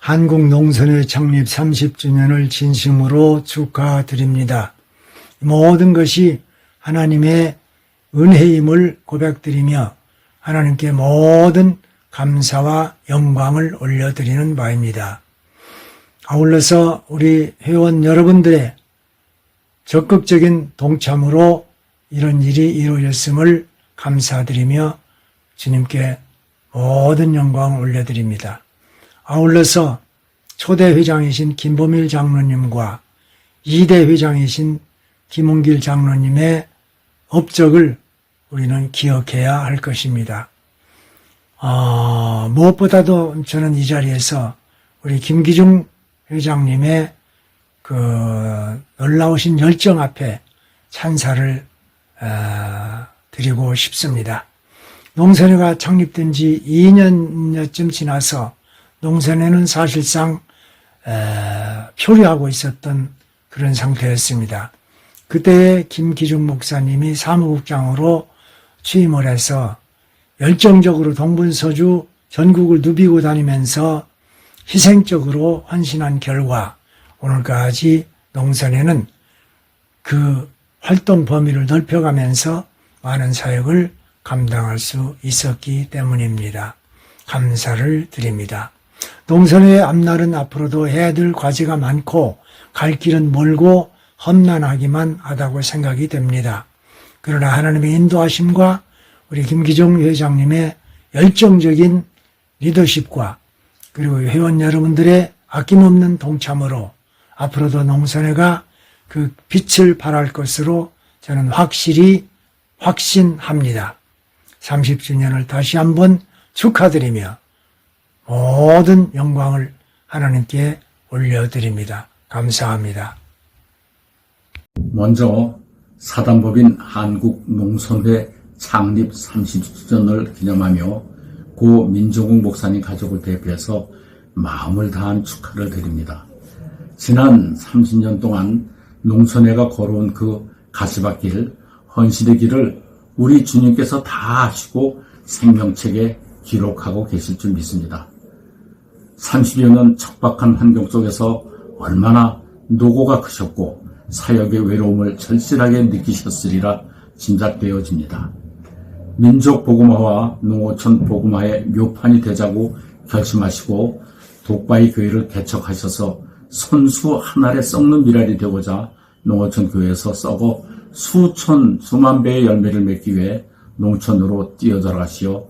한국농선회 창립 30주년을 진심으로 축하드립니다. 모든 것이 하나님의 은혜임을 고백드리며 하나님께 모든 감사와 영광을 올려드리는 바입니다. 아울러서 우리 회원 여러분들의 적극적인 동참으로 이런 일이 이루어졌음을 감사드리며 주님께 모든 영광을 올려드립니다. 아울러서 초대 회장이신 김보밀 장로님과 2대 회장이신 김은길 장로님의 업적을 우리는 기억해야 할 것입니다. 무엇보다도 저는 이 자리에서 우리 김기중 회장님의 그 놀라우신 열정 앞에 찬사를 드리고 싶습니다. 농선회가 창립된 지 2년여쯤 지나서 농선회는 사실상 표류하고 있었던 그런 상태였습니다. 그때 김기중 목사님이 사무국장으로 취임을 해서 열정적으로 동분서주 전국을 누비고 다니면서 희생적으로 헌신한 결과 오늘까지 농선회는 그 활동 범위를 넓혀가면서 많은 사역을 감당할 수 있었기 때문입니다. 감사를 드립니다. 농선회의 앞날은 앞으로도 해야 될 과제가 많고 갈 길은 멀고 험난하기만 하다고 생각이 됩니다. 그러나 하나님의 인도하심과 우리 김기중 회장님의 열정적인 리더십과 그리고 회원 여러분들의 아낌없는 동참으로 앞으로도 농선회가 그 빛을 발할 것으로 저는 확신합니다. 30주년을 다시 한번 축하드리며 모든 영광을 하나님께 올려드립니다. 감사합니다. 먼저 사단법인 한국농선회 창립 30주년을 기념하며 고 민종욱 목사님 가족을 대표해서 마음을 다한 축하를 드립니다. 지난 30년 동안 농선회가 걸어온 그 가시밭길, 헌신의 길을 우리 주님께서 다 하시고 생명책에 기록하고 계실 줄 믿습니다. 30여 년 척박한 환경 속에서 얼마나 노고가 크셨고 사역의 외로움을 절실하게 느끼셨으리라 짐작되어집니다. 민족 복음화와 농어촌 복음화의 묘판이 되자고 결심하시고 독바이 교회를 개척하셔서 손수 한 알에 썩는 미랄이 되고자 농어촌 교회에서 썩어 수만 배의 열매를 맺기 위해 농촌으로 뛰어들어가시어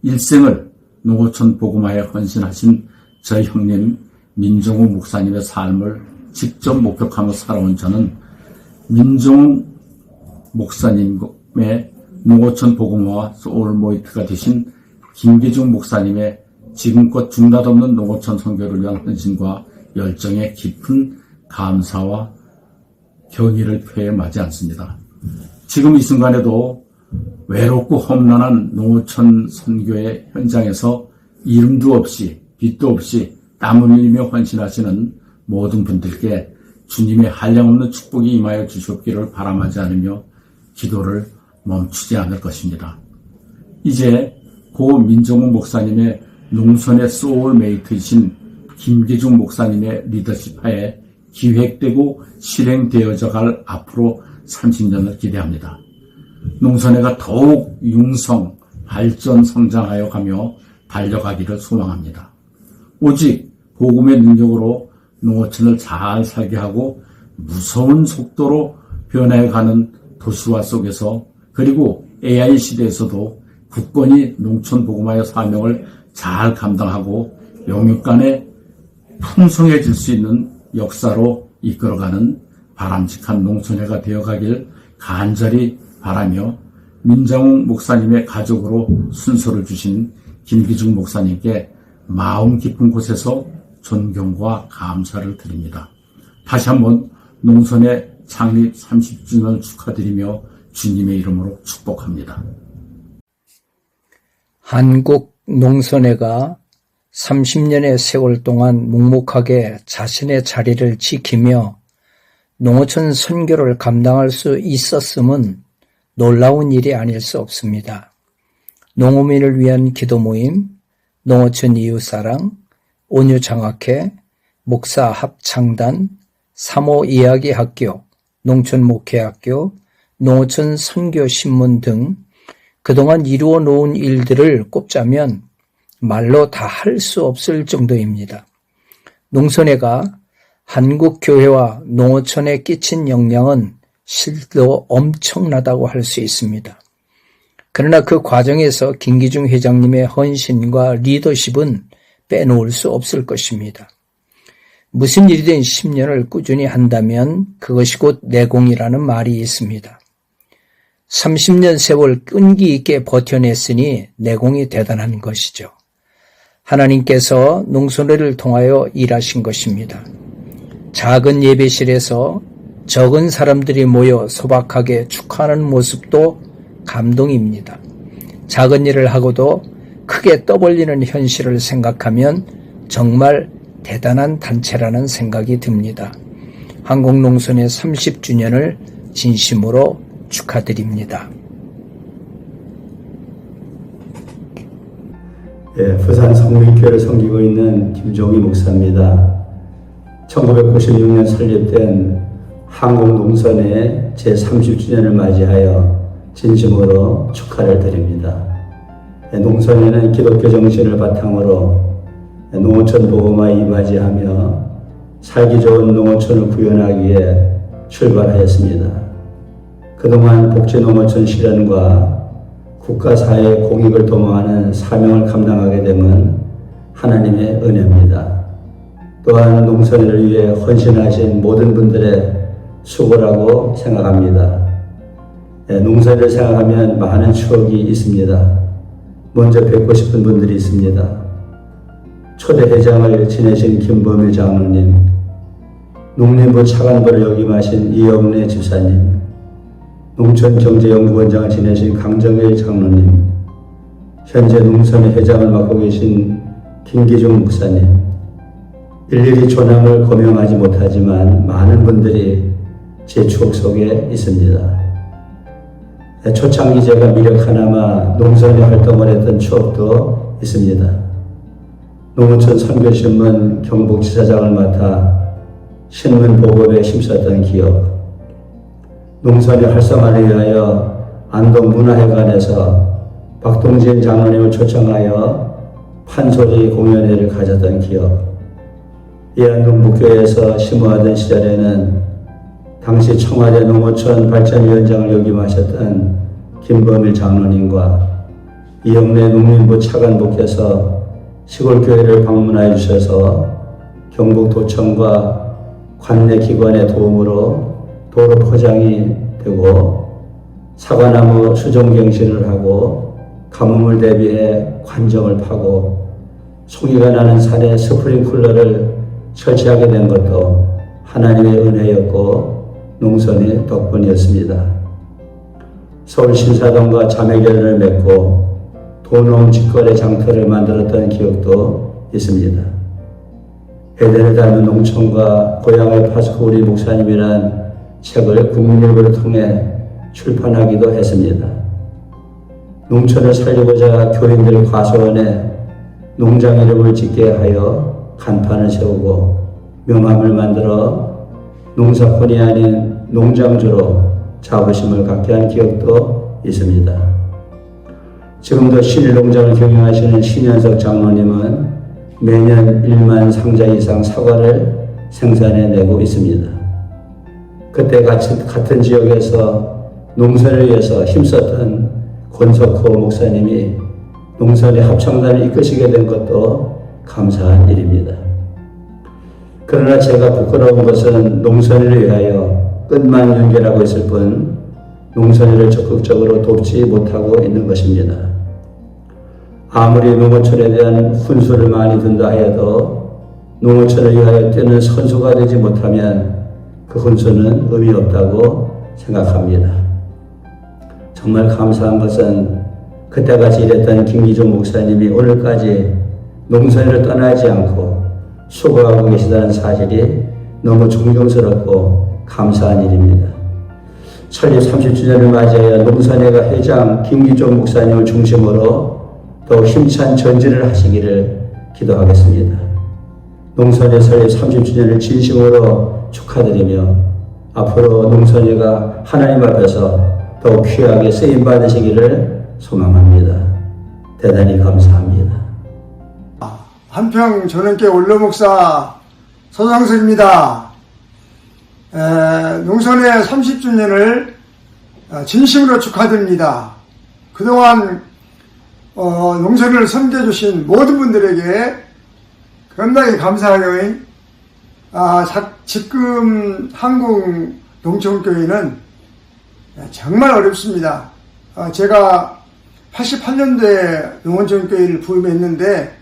일생을 농어촌 복음화에 헌신하신 저희 형님 민종욱 목사님의 삶을 직접 목격하며 살아온 저는 민종욱 목사님의 농어촌 복음화와 소울모이트가 되신 김기중 목사님의 지금껏 중단없는 농어촌 선교를 위한 헌신과 열정에 깊은 감사와 경의를 표해 마지 않습니다. 지금 이 순간에도 외롭고 험난한 농어촌 선교의 현장에서 이름도 없이 빛도 없이 땀을 흘리며 헌신하시는 모든 분들께 주님의 한량없는 축복이 임하여 주시옵기를 바람하지 않으며 기도를 멈추지 않을 것입니다. 이제 고 민종욱 목사님의 농선의 소울메이트이신 김기중 목사님의 리더십 하에 기획되고 실행되어져 갈 앞으로 30년을 기대합니다. 농선회가 더욱 융성, 발전, 성장하여 가며 달려가기를 소망합니다. 오직 복음의 능력으로 농어촌을 잘 살게 하고 무서운 속도로 변해가는 도시화 속에서 그리고 AI 시대에서도 굳건히 농촌 복음화의 사명을 잘 감당하고 영육간에 풍성해질 수 있는 역사로 이끌어가는 바람직한 농촌회가 되어가길 간절히 바라며 민정욱 목사님의 가족으로 순서를 주신 김기중 목사님께 마음 깊은 곳에서 존경과 감사를 드립니다. 다시 한번 농선회 창립 30주년을 축하드리며 주님의 이름으로 축복합니다. 한국농선회가 30년의 세월 동안 묵묵하게 자신의 자리를 지키며 농어촌 선교를 감당할 수 있었음은 놀라운 일이 아닐 수 없습니다. 농어민을 위한 기도 모임, 농어촌 이웃사랑, 온유장학회, 목사 합창단, 사모 이야기학교, 농촌목회학교, 농어촌 선교신문 등 그동안 이루어 놓은 일들을 꼽자면 말로 다 할 수 없을 정도입니다. 농선회가 한국 교회와 농어촌에 끼친 영향은 실로 엄청나다고 할 수 있습니다. 그러나 그 과정에서 김기중 회장님의 헌신과 리더십은 빼놓을 수 없을 것입니다. 무슨 일이든 10년을 꾸준히 한다면 그것이 곧 내공이라는 말이 있습니다. 30년 세월 끈기 있게 버텨냈으니 내공이 대단한 것이죠. 하나님께서 농선회를 통하여 일하신 것입니다. 작은 예배실에서 적은 사람들이 모여 소박하게 축하하는 모습도 감동입니다. 작은 일을 하고도 크게 떠벌리는 현실을 생각하면 정말 대단한 단체라는 생각이 듭니다. 한국농선회 30주년을 진심으로 축하드립니다. 부산 성민교회를 섬기고 있는 김종희 목사입니다. 1996년 설립된 한국농선회 제30주년을 맞이하여 진심으로 축하를 드립니다. 농선회는 기독교 정신을 바탕으로 농어촌 복음화에 이바지하며 살기 좋은 농어촌을 구현하기 위해 출발하였습니다. 그동안 복지농어촌 실현과 국가사회의 공익을 도모하는 사명을 감당하게 됨은 하나님의 은혜입니다. 또한 농선회를 위해 헌신하신 모든 분들의 수고라고 생각합니다. 농선회를 생각하면 많은 추억이 있습니다. 먼저 뵙고 싶은 분들이 있습니다. 초대 회장을 지내신 김범일 장로님, 농림부 차관보를 역임하신 이영래 집사님, 농촌경제연구원장을 지내신 강정일 장로님, 현재 농선회 회장을 맡고 계신 김기중 목사님, 일일이 조남을 고명하지 못하지만 많은 분들이 제 추억 속에 있습니다. 초창기 제가 미력 하나마 농선회 활동을 했던 추억도 있습니다. 농어촌 선교신문 경북지사장을 맡아 신문 보급에 힘썼던 기억, 농선회 활성화를 위하여 안동문화회관에서 박동진 장로님을 초청하여 판소리 공연회를 가졌던 기억, 이안동 북교회에서 심호하던 시절에는 당시 청와대 농어촌 발전위원장을 역임하셨던 김범일 장로님과 이영래 농림부 차관보께서 시골교회를 방문하여 주셔서 경북도청과 관내기관의 도움으로 도로 포장이 되고 사과나무 수종경신을 하고 가뭄을 대비해 관정을 파고 송이가 나는 산에 스프링쿨러를 설치하게 된 것도 하나님의 은혜였고 농선의 덕분이었습니다. 서울 신사동과 자매결연을 맺고 도농 직거래 장터를 만들었던 기억도 있습니다. 에덴을 닮은 농촌과 고향을 파수고 우리 목사님이란 책을 국민일보를 통해 출판하기도 했습니다. 농촌을 살리고자 교인들 과수원에 농장 이름을 짓게 하여 간판을 세우고 명함을 만들어 농사꾼이 아닌 농장주로 자부심을 갖게 한 기억도 있습니다. 지금도 신일농장을 경영하시는 신현석 장로님은 매년 1만 상자 이상 사과를 생산해내고 있습니다. 그때 같은 지역에서 농선을 위해서 힘썼던 권석호 목사님이 농선의 합창단을 이끄시게 된 것도 감사한 일입니다. 그러나 제가 부끄러운 것은 농선을 위하여 끝만 연결하고 있을 뿐 농선을 적극적으로 돕지 못하고 있는 것입니다. 아무리 농어촌에 대한 훈수를 많이 둔다 하여도 농어촌을 위하여 뛰는 선수가 되지 못하면 그 훈수는 의미 없다고 생각합니다. 정말 감사한 것은 그때같이 일했던 김기중 목사님이 오늘까지 농선을 떠나지 않고 수고하고 계시다는 사실이 너무 존경스럽고 감사한 일입니다. 설립 30주년을 맞이하여 농선회가 회장 김기중 목사님을 중심으로 더욱 힘찬 전진을 하시기를 기도하겠습니다. 농선회 설립 30주년을 진심으로 축하드리며 앞으로 농선회가 하나님 앞에서 더욱 귀하게 쓰임받으시기를 소망합니다. 대단히 감사합니다. 한평 전원께 원로목사 서장석입니다. 농선회 30주년을 진심으로 축하드립니다. 그동안 농선을 섬겨 주신 모든 분들에게 겁나게 감사하고요. 지금 한국 농촌교회는 정말 어렵습니다. 제가 88년도에 농어촌교회를 부임했는데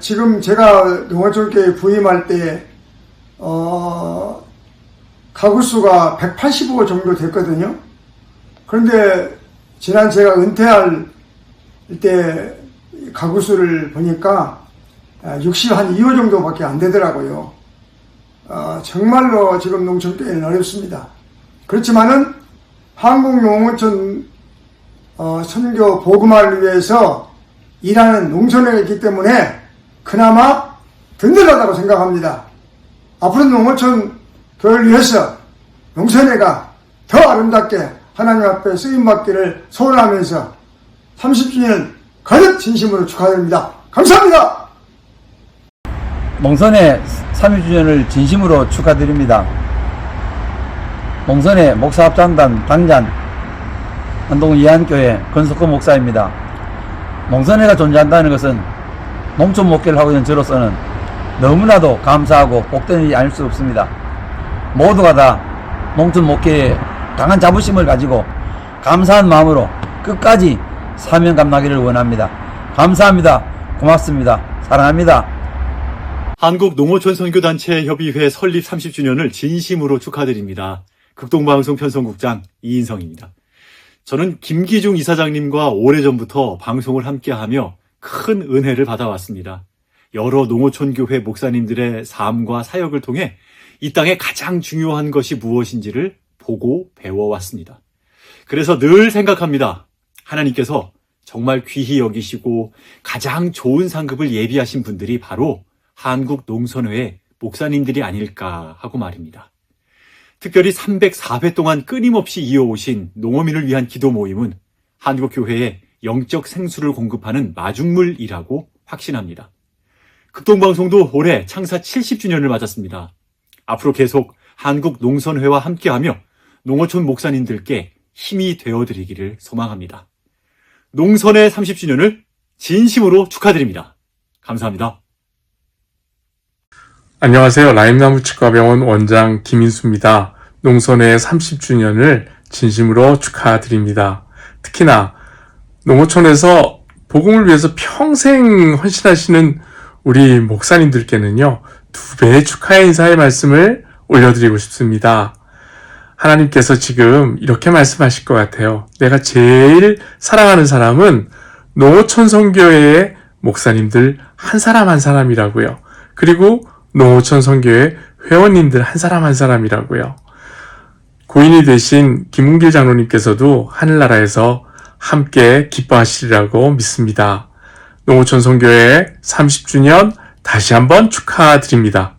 지금 제가 농어촌교회 부임할 때 가구 수가 185 정도 됐거든요. 그런데 지난 제가 은퇴할 때 가구 수를 보니까 62호 정도밖에 안 되더라고요. 정말로 지금 농촌교회는 어렵습니다. 그렇지만은 한국 농어촌 선교 복음화를 위해서 일하는 농촌회가 있기 때문에 그나마 든든하다고 생각합니다. 앞으로 농어촌 교회를 위해서 농촌회가 더 아름답게 하나님 앞에 쓰임받기를 소원하면서 30주년 거듭 진심으로 축하드립니다. 감사합니다. 농선회 30주년을 진심으로 축하드립니다. 농선회 목사합장단 당장 안동 이한교회 권석호 목사입니다. 농선회가 존재한다는 것은 농촌 목회를 하고 있는 저로서는 너무나도 감사하고 복된 일이 아닐 수 없습니다. 모두가 다 농촌 목회에 강한 자부심을 가지고 감사한 마음으로 끝까지 사명 감당하기를 원합니다. 감사합니다. 고맙습니다. 사랑합니다. 한국농어촌선교단체협의회 설립 30주년을 진심으로 축하드립니다. 극동방송 편성국장 이인성입니다. 저는 김기중 이사장님과 오래전부터 방송을 함께하며 큰 은혜를 받아왔습니다. 여러 농어촌교회 목사님들의 삶과 사역을 통해 이 땅에 가장 중요한 것이 무엇인지를 보고 배워왔습니다. 그래서 늘 생각합니다. 하나님께서 정말 귀히 여기시고 가장 좋은 상급을 예비하신 분들이 바로 한국농선회의 목사님들이 아닐까 하고 말입니다. 특별히 304회 동안 끊임없이 이어오신 농어민을 위한 기도 모임은 한국교회에 영적 생수를 공급하는 마중물이라고 확신합니다. 극동방송도 올해 창사 70주년을 맞았습니다. 앞으로 계속 한국농선회와 함께하며 농어촌 목사님들께 힘이 되어드리기를 소망합니다. 농선회 30주년을 진심으로 축하드립니다. 감사합니다. 안녕하세요. 라임나무치과병원 원장 김인수입니다. 농선회 30주년을 진심으로 축하드립니다. 특히나 농어촌에서 복음을 위해서 평생 헌신하시는 우리 목사님들께는요, 2배의 축하의 인사의 말씀을 올려드리고 싶습니다. 하나님께서 지금 이렇게 말씀하실 것 같아요. 내가 제일 사랑하는 사람은 농어촌 선교회의 목사님들 한 사람 한 사람이라고요. 그리고 농어촌 선교회 회원님들 한 사람이라고요. 고인이 되신 김웅길 장로님께서도 하늘나라에서 함께 기뻐하시리라고 믿습니다. 농어촌 선교회 30주년 다시 한번 축하드립니다.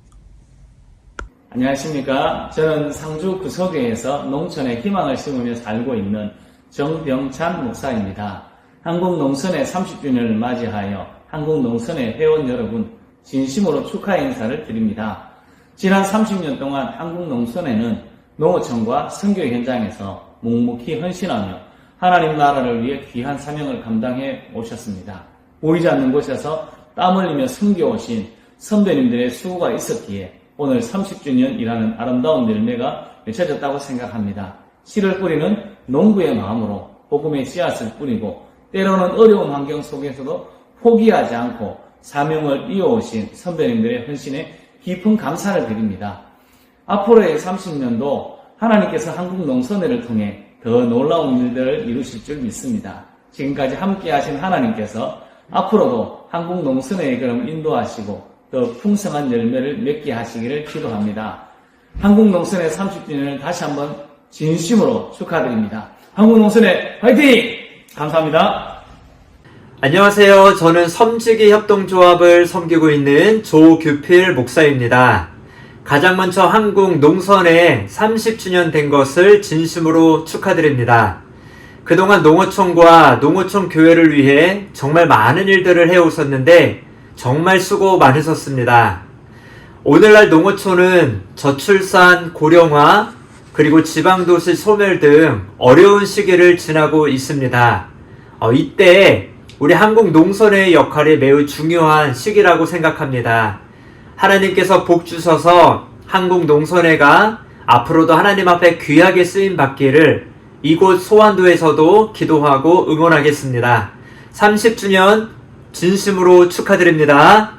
안녕하십니까. 저는 상주 구석교에서 농촌에 희망을 심으며 살고 있는 정병찬 목사입니다. 한국농선회 30주년을 맞이하여 한국농선회 회원 여러분 진심으로 축하 인사를 드립니다. 지난 30년 동안 한국농선회는 농어촌과 선교 현장에서 묵묵히 헌신하며 하나님 나라를 위해 귀한 사명을 감당해 오셨습니다. 보이지 않는 곳에서 땀 흘리며 섬겨오신 선배님들의 수고가 있었기에 오늘 30주년이라는 아름다운 열매가 맺혀졌다고 생각합니다. 씨를 뿌리는 농부의 마음으로 복음의 씨앗을 뿌리고 때로는 어려운 환경 속에서도 포기하지 않고 사명을 이어오신 선배님들의 헌신에 깊은 감사를 드립니다. 앞으로의 30년도 하나님께서 한국농선회를 통해 더 놀라운 일들을 이루실 줄 믿습니다. 지금까지 함께 하신 하나님께서 앞으로도 한국농선회의 걸음 인도하시고 더 풍성한 열매를 맺게 하시기를 기도합니다. 한국농선회 30주년을 다시 한번 진심으로 축하드립니다. 한국농선회 화이팅! 감사합니다. 안녕하세요. 저는 섬지기 협동조합을 섬기고 있는 조규필 목사입니다. 가장 먼저 한국 농선회 30주년 된 것을 진심으로 축하드립니다. 그동안 농어촌과 농어촌 교회를 위해 정말 많은 일들을 해오셨는데 정말 수고 많으셨습니다. 오늘날 농어촌은 저출산, 고령화, 그리고 지방도시 소멸 등 어려운 시기를 지나고 있습니다. 이때 우리 한국 농선회의 역할이 매우 중요한 시기라고 생각합니다. 하나님께서 복 주셔서 한국 농선회가 앞으로도 하나님 앞에 귀하게 쓰임 받기를 이곳 소환도에서도 기도하고 응원하겠습니다. 30주년 진심으로 축하드립니다.